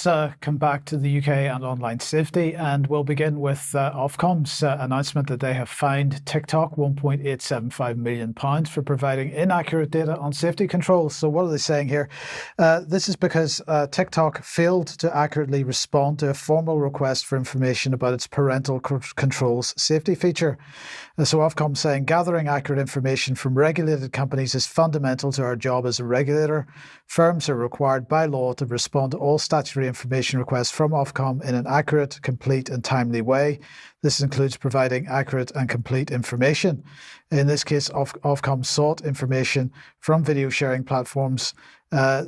Let's come back to the UK and online safety, and we'll begin with Ofcom's announcement that they have fined TikTok £1.875 million for providing inaccurate data on safety controls. So what are they saying here? This is because TikTok failed to accurately respond to a formal request for information about its parental controls safety feature. So Ofcom saying gathering accurate information from regulated companies is fundamental to our job as a regulator. Firms are required by law to respond to all statutory information requests from Ofcom in an accurate, complete and timely way. This includes providing accurate and complete information. In this case, Ofcom sought information from video sharing platforms to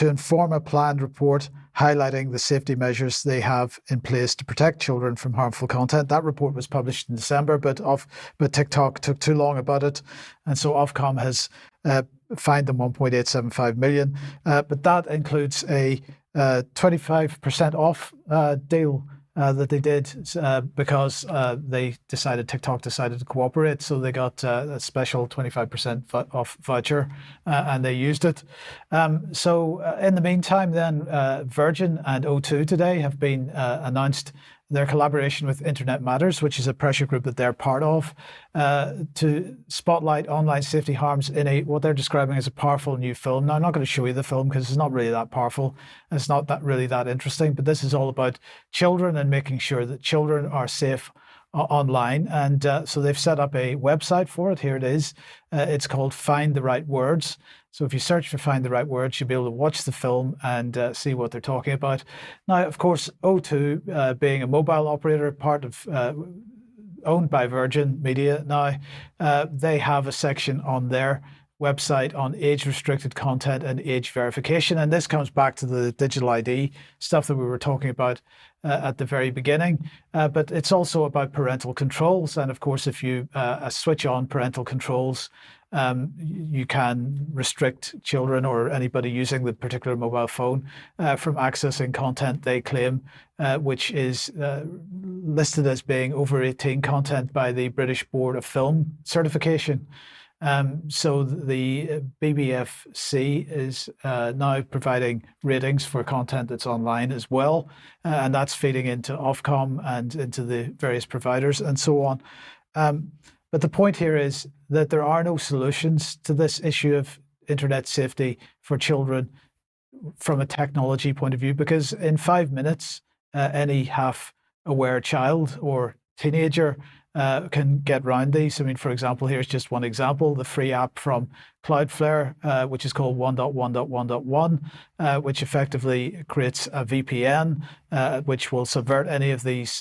inform a planned report highlighting the safety measures they have in place to protect children from harmful content. That report was published in December, but TikTok took too long about it, and so Ofcom has fined them $1.875 million. But that includes a 25% off deal that they did because TikTok decided to cooperate. So they got a special 25% off voucher and they used it. So in the meantime, then Virgin and O2 today have been announced their collaboration with Internet Matters, which is a pressure group that they're part of, to spotlight online safety harms in what they're describing as a powerful new film. Now, I'm not going to show you the film because it's not really that powerful. It's not really that interesting, but this is all about children and making sure that children are safe online. And so they've set up a website for it. Here it is. It's called Find the Right Words. So if you search for Find the Right Words, you'll be able to watch the film and see what they're talking about. Now, of course, O2, being a mobile operator, part of owned by Virgin Media now, they have a section on their website on age-restricted content and age verification. And this comes back to the digital ID stuff that we were talking about at the very beginning. But it's also about parental controls. And of course, if you switch on parental controls, you can restrict children or anybody using the particular mobile phone from accessing content they claim, which is listed as being over 18 content by the British Board of Film Certification. So the BBFC is now providing ratings for content that's online as well, and that's feeding into Ofcom and into the various providers and so on. But the point here is that there are no solutions to this issue of internet safety for children from a technology point of view, because in 5 minutes, any half-aware child or teenager can get around these. I mean, for example, here's just one example, the free app from Cloudflare, which is called 1.1.1.1, which effectively creates a VPN, which will subvert any of these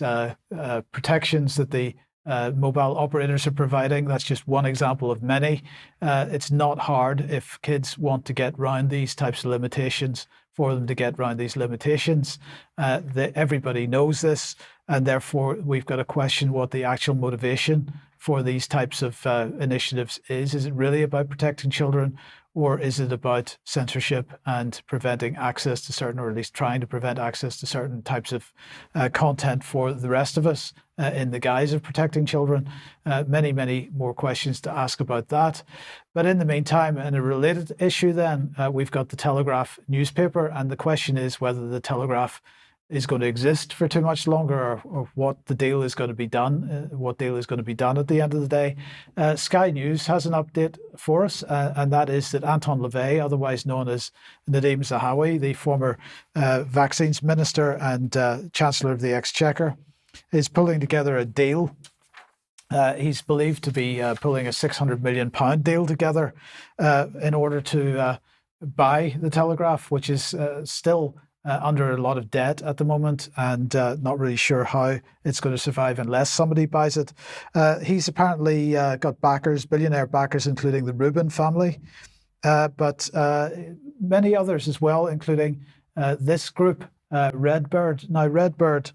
protections that the mobile operators are providing. That's just one example of many. It's not hard if kids want to get around these types of limitations for them to get around these limitations. Everybody knows this, and therefore we've got to question what the actual motivation for these types of initiatives is. Is it really about protecting children, or is it about censorship and preventing access to certain, or at least trying to prevent access to certain types of content for the rest of us in the guise of protecting children? Many more questions to ask about that. But in the meantime, in a related issue then, we've got the Telegraph newspaper, and the question is whether the Telegraph is going to exist for too much longer, or what the deal is going to be done, at the end of the day. Sky News has an update for us, and that is that Anton Levey, otherwise known as Nadeem Zahawi, the former vaccines minister and chancellor of the Exchequer, is pulling together a deal. He's believed to be pulling a £600 million deal together in order to buy the Telegraph, which is still under a lot of debt at the moment, and not really sure how it's going to survive unless somebody buys it. He's apparently got backers, billionaire backers, including the Rubin family, but many others as well, including this group, RedBird. Now, RedBird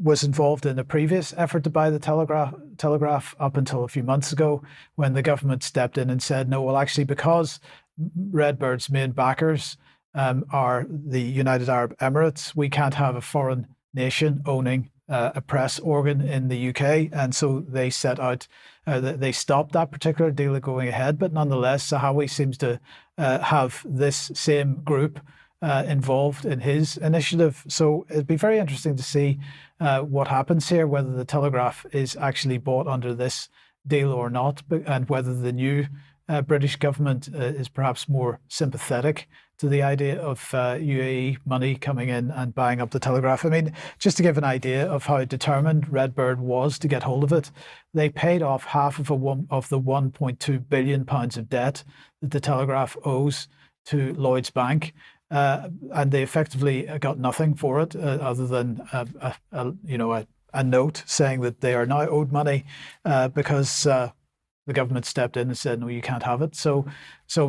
was involved in a previous effort to buy the Telegraph up until a few months ago, when the government stepped in and said, no, well, actually, because RedBird's main backers are the United Arab Emirates, we can't have a foreign nation owning a press organ in the UK. And so they set out, they stopped that particular deal going ahead. But nonetheless, Zahawi seems to have this same group involved in his initiative. So it'd be very interesting to see what happens here, whether the Telegraph is actually bought under this deal or not, and whether the new British government is perhaps more sympathetic to the idea of UAE money coming in and buying up the Telegraph. I mean, just to give an idea of how determined RedBird was to get hold of it, they paid off half of the £1.2 billion of debt that the Telegraph owes to Lloyds Bank. And they effectively got nothing for it other than a note saying that they are now owed money because the government stepped in and said, no, you can't have it. So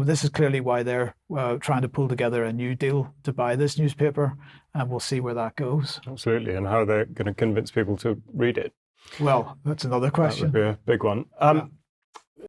this is clearly why they're trying to pull together a new deal to buy this newspaper, and we'll see where that goes. Absolutely. And how are they going to convince people to read it? Well, that's another question. That would be a big one.